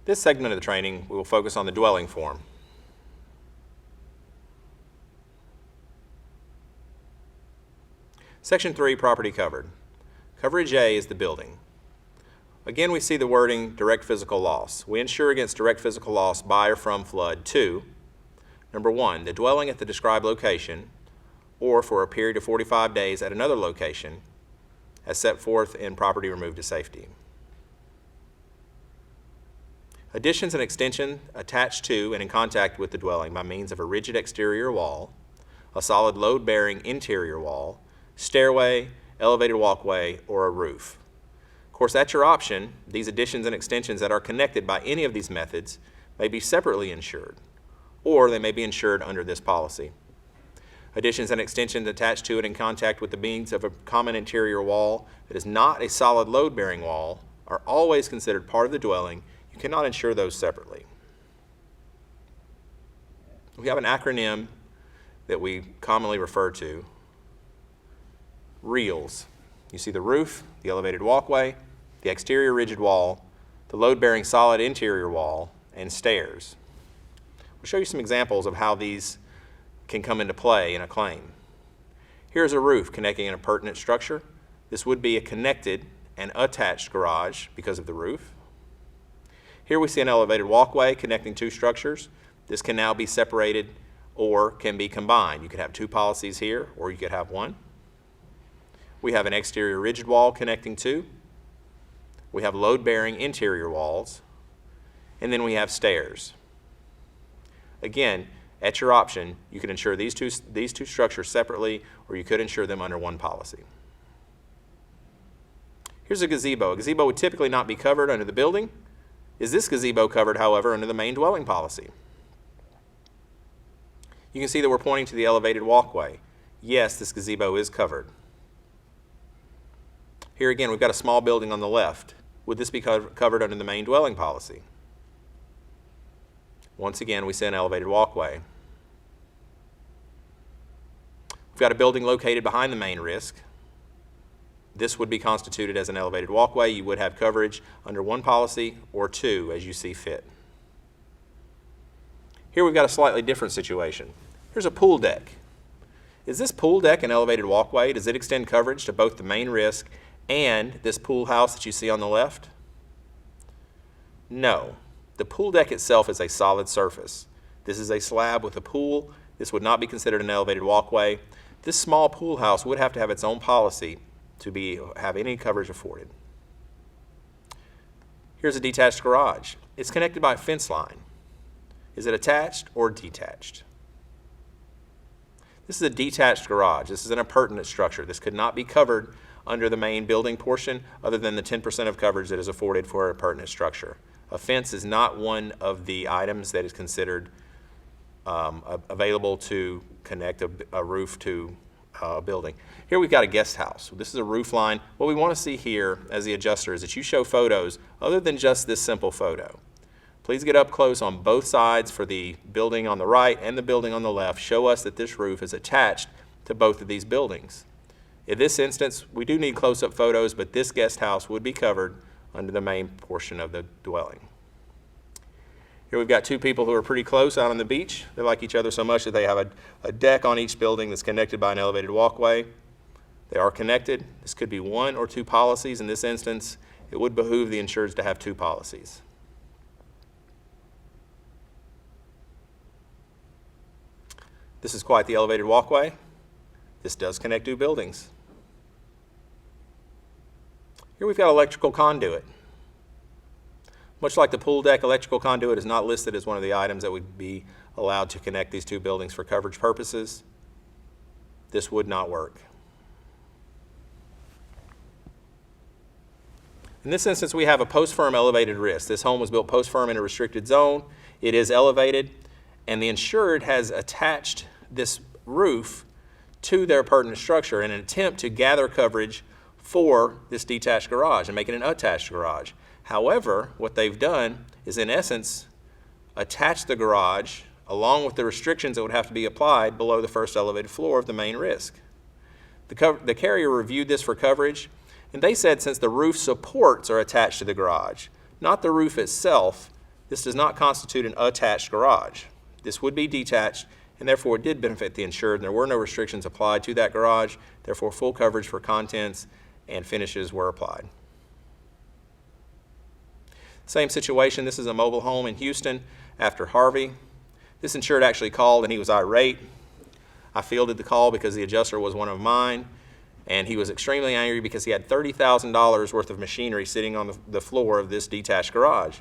This segment of the training, we will focus on the dwelling form. Section 3, property covered. Coverage A is the building. Again, we see the wording direct physical loss. We insure against direct physical loss by or from flood to, number 1, the dwelling at the described location or for a period of 45 days at another location as set forth in property removed to safety. Additions and extension attached to and in contact with the dwelling by means of a rigid exterior wall, a solid load-bearing interior wall, stairway, elevated walkway, or a roof. Of course, at your option, these additions and extensions that are connected by any of these methods may be separately insured, or they may be insured under this policy. Additions and extensions attached to and in contact with the means of a common interior wall that is not a solid load-bearing wall are always considered part of the dwelling. You cannot insure those separately. We have an acronym that we commonly refer to, REALS. You see the roof, the elevated walkway, the exterior rigid wall, the load-bearing solid interior wall, and stairs. We'll show you some examples of how these can come into play in a claim. Here's a roof connecting an appurtenant structure. This would be a connected and attached garage because of the roof. Here we see an elevated walkway connecting two structures. This can now be separated or can be combined. You could have two policies here, or you could have one. We have an exterior rigid wall connecting two. We have load-bearing interior walls. And then we have stairs. Again, at your option, you can insure these two structures separately, or you could insure them under one policy. Here's a gazebo. A gazebo would typically not be covered under the building. Is this gazebo covered, however, under the main dwelling policy? You can see that we're pointing to the elevated walkway. Yes, this gazebo is covered. Here again, we've got a small building on the left. Would this be covered under the main dwelling policy? Once again, we see an elevated walkway. We've got a building located behind the main risk. This would be constituted as an elevated walkway. You would have coverage under one policy or two as you see fit. Here we've got a slightly different situation. Here's a pool deck. Is this pool deck an elevated walkway? Does it extend coverage to both the main risk and this pool house that you see on the left? No. The pool deck itself is a solid surface. This is a slab with a pool. This would not be considered an elevated walkway. This small pool house would have to have its own policy to have any coverage afforded. Here's a detached garage. It's connected by a fence line. Is it attached or detached? This is a detached garage. This is an appurtenant structure. This could not be covered under the main building portion other than the 10% of coverage that is afforded for an appurtenant structure. A fence is not one of the items that is considered available to connect a roof to a building. Here we've got a guest house. This is a roof line. What we want to see here as the adjuster is that you show photos other than just this simple photo. Please get up close on both sides for the building on the right and the building on the left. Show us that this roof is attached to both of these buildings. In this instance, we do need close-up photos, but this guest house would be covered under the main portion of the dwelling. Here we've got two people who are pretty close out on the beach. They like each other so much that they have a deck on each building that's connected by an elevated walkway. They are connected. This could be one or two policies. In this instance, it would behoove the insureds to have two policies. This is quite the elevated walkway. This does connect two buildings. Here we've got electrical conduit. Much like the pool deck, electrical conduit is not listed as one of the items that would be allowed to connect these two buildings for coverage purposes. This would not work. In this instance, we have a post-firm elevated risk. This home was built post-firm in a restricted zone. It is elevated, and the insured has attached this roof to their appurtenant structure in an attempt to gather coverage for this detached garage and make it an attached garage. However, what they've done is, in essence, attach the garage along with the restrictions that would have to be applied below the first elevated floor of the main risk. The carrier reviewed this for coverage, and they said since the roof supports are attached to the garage, not the roof itself, This does not constitute an attached garage. This would be detached, and therefore it did benefit the insured, and there were no restrictions applied to that garage. Therefore, full coverage for contents and finishes were applied. Same situation. This is a mobile home in Houston after Harvey. This insured actually called and he was irate. I fielded the call because the adjuster was one of mine, and he was extremely angry because he had $30,000 worth of machinery sitting on the floor of this detached garage.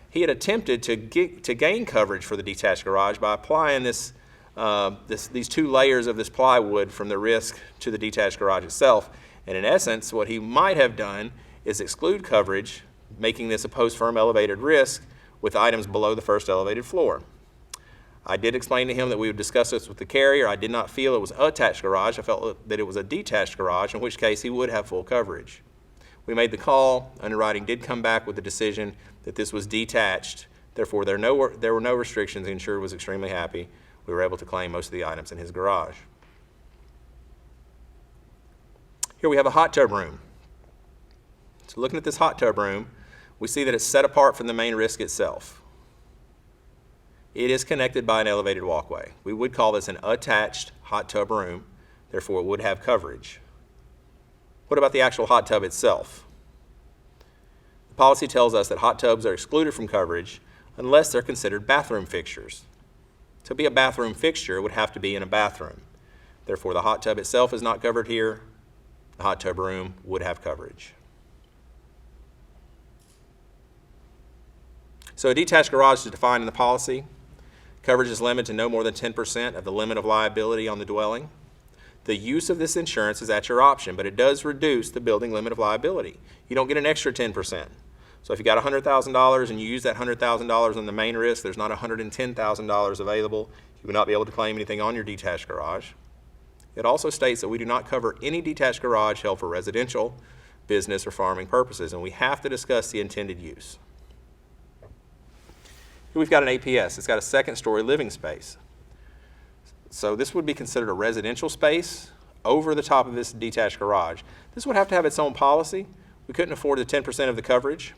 He had attempted to gain coverage for the detached garage by applying these two layers of this plywood from the risk to the detached garage itself. And in essence, what he might have done is exclude coverage, making this a post-firm elevated risk with items below the first elevated floor. I did explain to him that we would discuss this with the carrier. I did not feel it was an attached garage. I felt that it was a detached garage, in which case he would have full coverage. We made the call. Underwriting did come back with the decision that this was detached. Therefore, there were no restrictions. The insured was extremely happy. We were able to claim most of the items in his garage. Here we have a hot tub room. So looking at this hot tub room, we see that it's set apart from the main risk itself. It is connected by an elevated walkway. We would call this an attached hot tub room, therefore it would have coverage. What about the actual hot tub itself? The policy tells us that hot tubs are excluded from coverage unless they're considered bathroom fixtures. To be a bathroom fixture, it would have to be in a bathroom. Therefore, the hot tub itself is not covered here. The hot tub room would have coverage. So a detached garage is defined in the policy. Coverage is limited to no more than 10% of the limit of liability on the dwelling. The use of this insurance is at your option, but it does reduce the building limit of liability. You don't get an extra 10%. So if you got $100,000 and you use that $100,000 on the main risk, there's not $110,000 available. You would not be able to claim anything on your detached garage. It also states that we do not cover any detached garage held for residential, business, or farming purposes, and we have to discuss the intended use. Here we've got an APS. It's got a second-story living space. So this would be considered a residential space over the top of this detached garage. This would have to have its own policy. We couldn't afford the 10% of the coverage.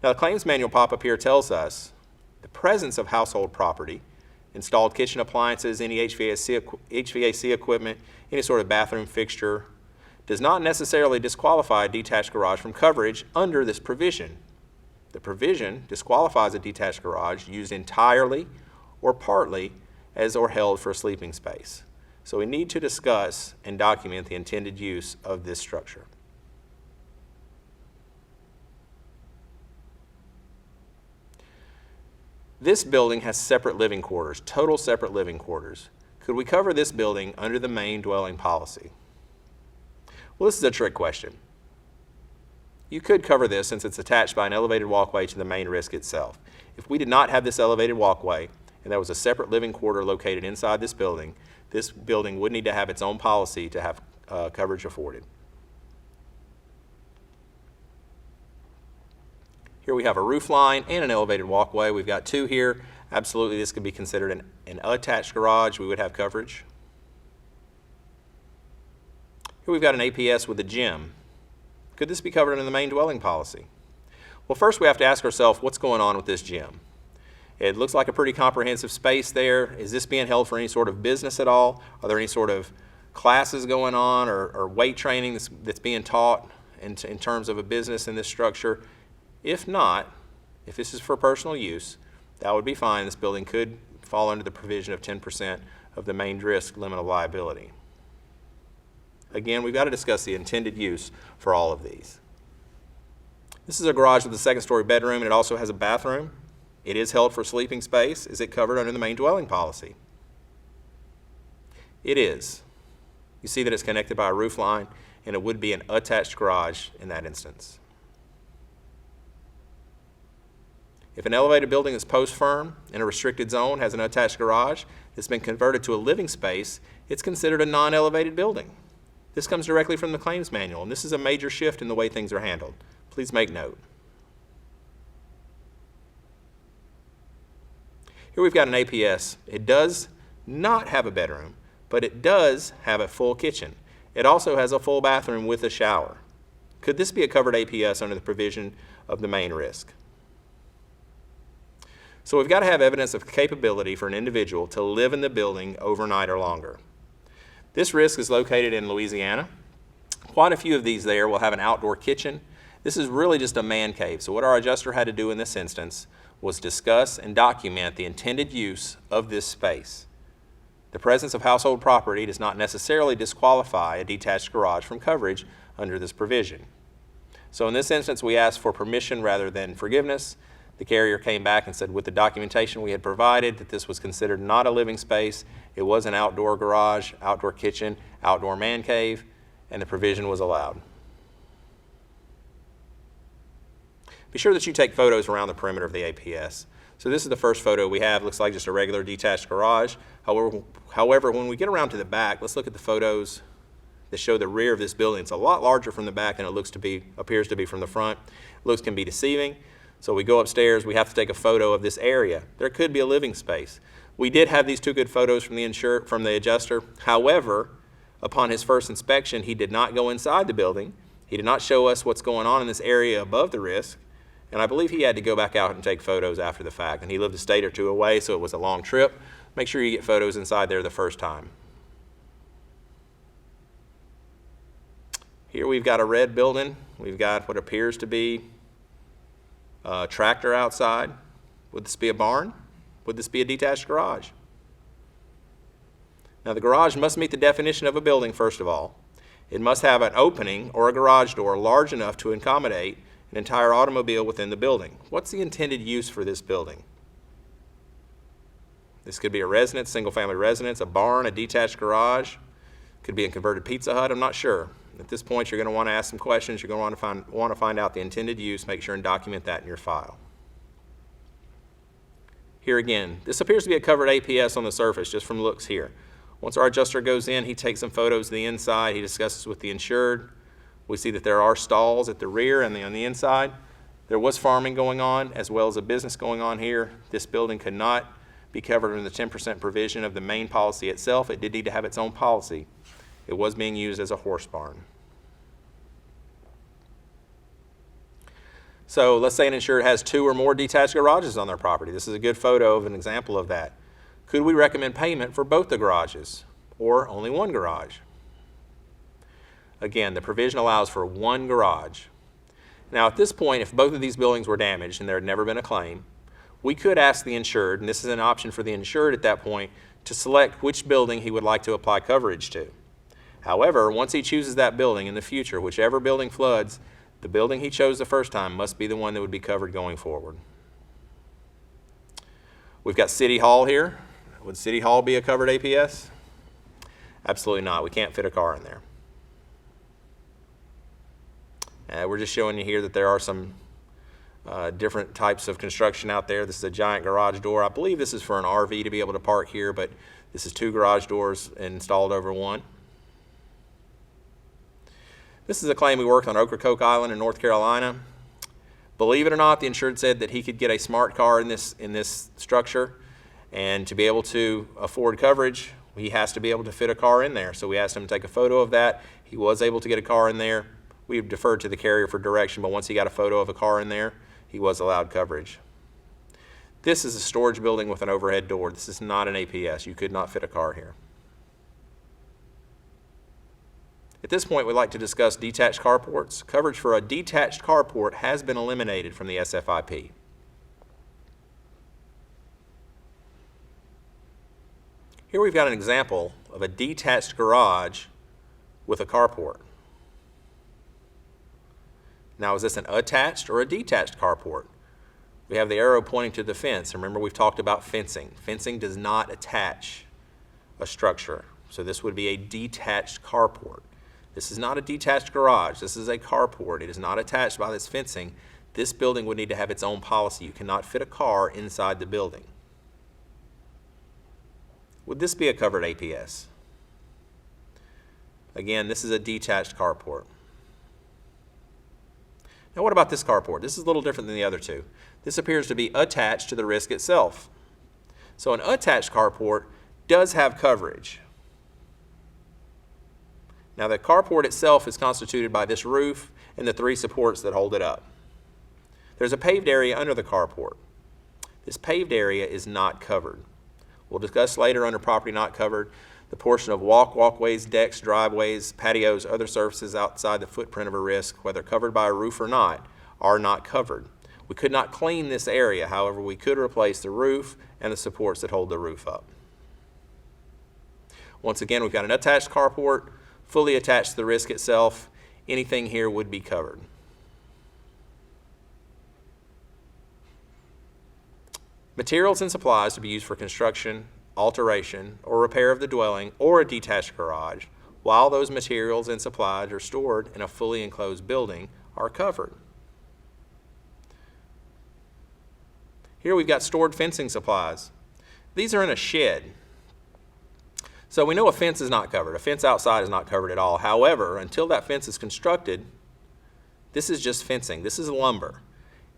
Now, the claims manual pop-up here tells us the presence of household property, installed kitchen appliances, any HVAC equipment, any sort of bathroom fixture, does not necessarily disqualify a detached garage from coverage under this provision. The provision disqualifies a detached garage used entirely or partly as or held for a sleeping space. So we need to discuss and document the intended use of this structure. This building has separate living quarters, total separate living quarters. Could we cover this building under the main dwelling policy? Well, this is a trick question. You could cover this since it's attached by an elevated walkway to the main risk itself. If we did not have this elevated walkway and there was a separate living quarter located inside this building would need to have its own policy to have coverage afforded. Here we have a roof line and an elevated walkway. We've got two here. Absolutely, this could be considered an attached garage. We would have coverage. Here we've got an APS with a gym. Could this be covered under the main dwelling policy? Well, first we have to ask ourselves, what's going on with this gym? It looks like a pretty comprehensive space there. Is this being held for any sort of business at all? Are there any sort of classes going on or weight training that's being taught in terms of a business in this structure? If not, if this is for personal use, that would be fine. This building could fall under the provision of 10% of the main risk limit of liability. Again, we've got to discuss the intended use for all of these. This is a garage with a second-story bedroom, and it also has a bathroom. It is held for sleeping space. Is it covered under the main dwelling policy? It is. You see that it's connected by a roof line, and it would be an attached garage in that instance. If an elevated building is post-firm in a restricted zone, has an attached garage, that's been converted to a living space, it's considered a non-elevated building. This comes directly from the claims manual, and this is a major shift in the way things are handled. Please make note. Here we've got an APS. It does not have a bedroom, but it does have a full kitchen. It also has a full bathroom with a shower. Could this be a covered APS under the provision of the main risk? So we've got to have evidence of capability for an individual to live in the building overnight or longer. This risk is located in Louisiana. Quite a few of these there will have an outdoor kitchen. This is really just a man cave. So what our adjuster had to do in this instance was discuss and document the intended use of this space. The presence of household property does not necessarily disqualify a detached garage from coverage under this provision. So in this instance, we asked for permission rather than forgiveness. The carrier came back and said with the documentation we had provided that this was considered not a living space. It was an outdoor garage, outdoor kitchen, outdoor man cave, and the provision was allowed. Be sure that you take photos around the perimeter of the APS. So this is the first photo we have. It looks like just a regular detached garage. However, when we get around to the back, let's look at the photos that show the rear of this building. It's a lot larger from the back than it appears to be from the front. Looks can be deceiving. So we go upstairs, we have to take a photo of this area. There could be a living space. We did have these two good photos from the adjuster. However, upon his first inspection, he did not go inside the building. He did not show us what's going on in this area above the risk. And I believe he had to go back out and take photos after the fact. And he lived a state or two away, so it was a long trip. Make sure you get photos inside there the first time. Here we've got a red building. We've got what appears to be a tractor outside. Would this be a barn? Would this be a detached garage? Now the garage must meet the definition of a building first of all. It must have an opening or a garage door large enough to accommodate an entire automobile within the building. What's the intended use for this building? This could be a residence, single-family residence, a barn, a detached garage. Could be a converted Pizza Hut, I'm not sure. At this point, you're going to want to ask some questions. You're going to want to find out the intended use. Make sure and document that in your file. Here again, this appears to be a covered APS on the surface, just from looks here. Once our adjuster goes in, he takes some photos of the inside. He discusses with the insured. We see that there are stalls at the rear and on the inside. There was farming going on as well as a business going on here. This building could not be covered under the 10% provision of the main policy itself. It did need to have its own policy. It was being used as a horse barn. So let's say an insured has 2 or more detached garages on their property. This is a good photo of an example of that. Could we recommend payment for both the garages or only one garage? Again, the provision allows for one garage. Now at this point, if both of these buildings were damaged and there had never been a claim, we could ask the insured, and this is an option for the insured at that point, to select which building he would like to apply coverage to. However, once he chooses that building in the future, whichever building floods, the building he chose the first time must be the one that would be covered going forward. We've got City Hall here. Would City Hall be a covered APS? Absolutely not. We can't fit a car in there. We're just showing you here that there are some different types of construction out there. This is a giant garage door. I believe this is for an RV to be able to park here, but this is 2 garage doors installed over one. This is a claim we worked on Ocracoke Island in North Carolina. Believe it or not, the insured said that he could get a smart car in this structure, and to be able to afford coverage, he has to be able to fit a car in there. So we asked him to take a photo of that. He was able to get a car in there. We deferred to the carrier for direction, but once he got a photo of a car in there, he was allowed coverage. This is a storage building with an overhead door. This is not an APS. You could not fit a car here. At this point, we'd like to discuss detached carports. Coverage for a detached carport has been eliminated from the SFIP. Here we've got an example of a detached garage with a carport. Now, is this an attached or a detached carport? We have the arrow pointing to the fence. Remember, we've talked about fencing. Fencing does not attach a structure, so this would be a detached carport. This is not a detached garage. This is a carport. It is not attached by this fencing. This building would need to have its own policy. You cannot fit a car inside the building. Would this be a covered APS? Again, this is a detached carport. Now what about this carport? This is a little different than the other two. This appears to be attached to the risk itself. So an attached carport does have coverage. Now the carport itself is constituted by this roof and the 3 supports that hold it up. There's a paved area under the carport. This paved area is not covered. We'll discuss later under property not covered, the portion of walkways, decks, driveways, patios, other surfaces outside the footprint of a risk, whether covered by a roof or not, are not covered. We could not clean this area, however, we could replace the roof and the supports that hold the roof up. Once again, we've got an attached carport, fully attached to the risk itself. Anything here would be covered. Materials and supplies to be used for construction, alteration, or repair of the dwelling or a detached garage, while those materials and supplies are stored in a fully enclosed building, are covered. Here we've got stored fencing supplies. These are in a shed. So we know a fence is not covered. A fence outside is not covered at all. However, until that fence is constructed, this is just fencing. This is lumber.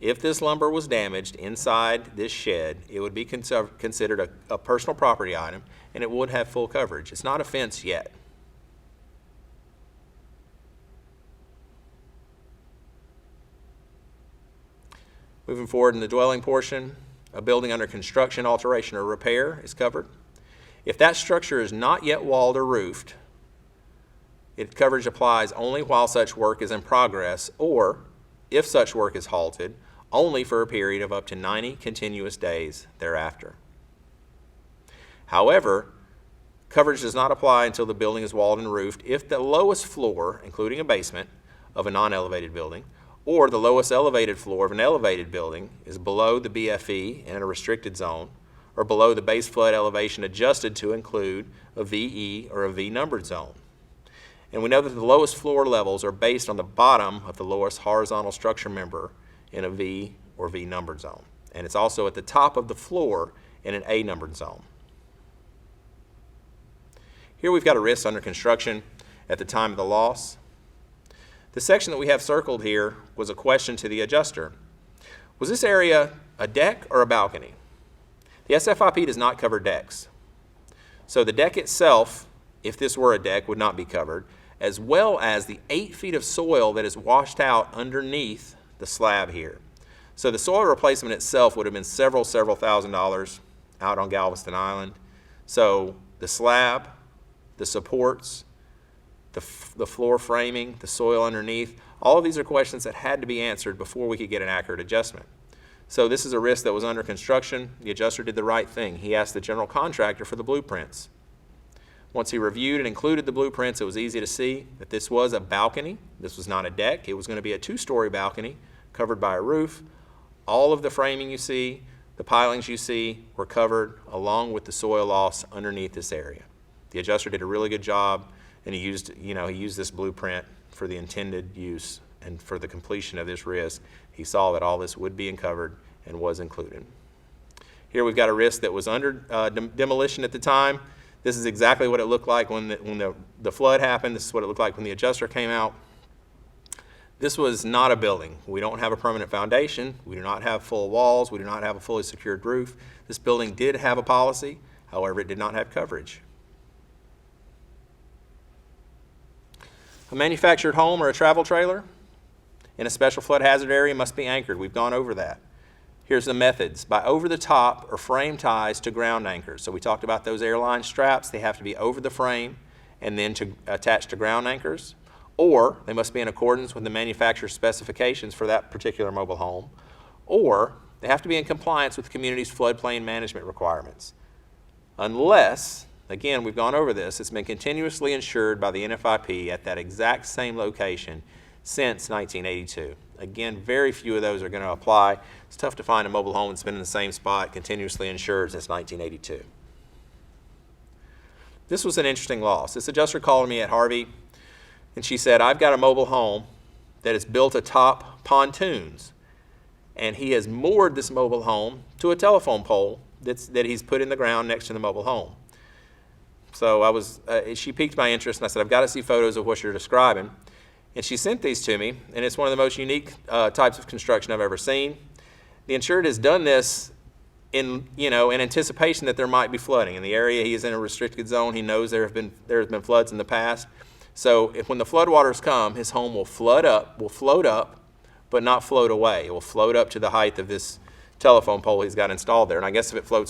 If this lumber was damaged inside this shed, it would be considered a personal property item, and it would have full coverage. It's not a fence yet. Moving forward in the dwelling portion, a building under construction, alteration, or repair is covered. If that structure is not yet walled or roofed, coverage applies only while such work is in progress, or if such work is halted, only for a period of up to 90 continuous days thereafter. However, coverage does not apply until the building is walled and roofed if the lowest floor, including a basement, of a non-elevated building, or the lowest elevated floor of an elevated building is below the BFE in a restricted zone, or below the base flood elevation adjusted to include a VE or a V numbered zone. And we know that the lowest floor levels are based on the bottom of the lowest horizontal structure member in a V or V numbered zone. And it's also at the top of the floor in an A numbered zone. Here we've got a risk under construction at the time of the loss. The section that we have circled here was a question to the adjuster. Was this area a deck or a balcony? The SFIP does not cover decks. So the deck itself, if this were a deck, would not be covered, as well as the 8 feet of soil that is washed out underneath the slab here. So the soil replacement itself would have been several $1,000s out on Galveston Island. So the slab, the supports, the floor framing, the soil underneath, all of these are questions that had to be answered before we could get an accurate adjustment. So this is a risk that was under construction. The adjuster did the right thing. He asked the general contractor for the blueprints. Once he reviewed and included the blueprints, it was easy to see that this was a balcony. This was not a deck. It was going to be a 2-story balcony covered by a roof. All of the framing you see, the pilings you see, were covered along with the soil loss underneath this area. The adjuster did a really good job, and he used this blueprint for the intended use and for the completion of this risk. He saw that all this would be covered and was included. Here we've got a risk that was under demolition at the time. This is exactly what it looked like when the flood happened. This is what it looked like when the adjuster came out. This was not a building. We don't have a permanent foundation. We do not have full walls. We do not have a fully secured roof. This building did have a policy. However, it did not have coverage. A manufactured home or a travel trailer in a special flood hazard area must be anchored. We've gone over that. Here's the methods. By over-the-top or frame ties to ground anchors. So we talked about those airline straps. They have to be over the frame and then attached to ground anchors. Or they must be in accordance with the manufacturer's specifications for that particular mobile home. Or they have to be in compliance with the community's floodplain management requirements. Unless, again, we've gone over this, it's been continuously insured by the NFIP at that exact same location since 1982. Again, very few of those are going to apply. It's tough to find a mobile home that's been in the same spot, continuously insured since 1982. This was an interesting loss. This adjuster called me at Harvey, and she said, I've got a mobile home that is built atop pontoons, and he has moored this mobile home to a telephone pole that he's put in the ground next to the mobile home. So she piqued my interest, and I said, I've got to see photos of what you're describing. And she sent these to me, and it's one of the most unique types of construction I've ever seen. The insured has done this in anticipation that there might be flooding. In the area, he is in a restricted zone. He knows there have been floods in the past. So when the floodwaters come, his home will float up, but not float away. It will float up to the height of this telephone pole he's got installed there. And I guess if it floats over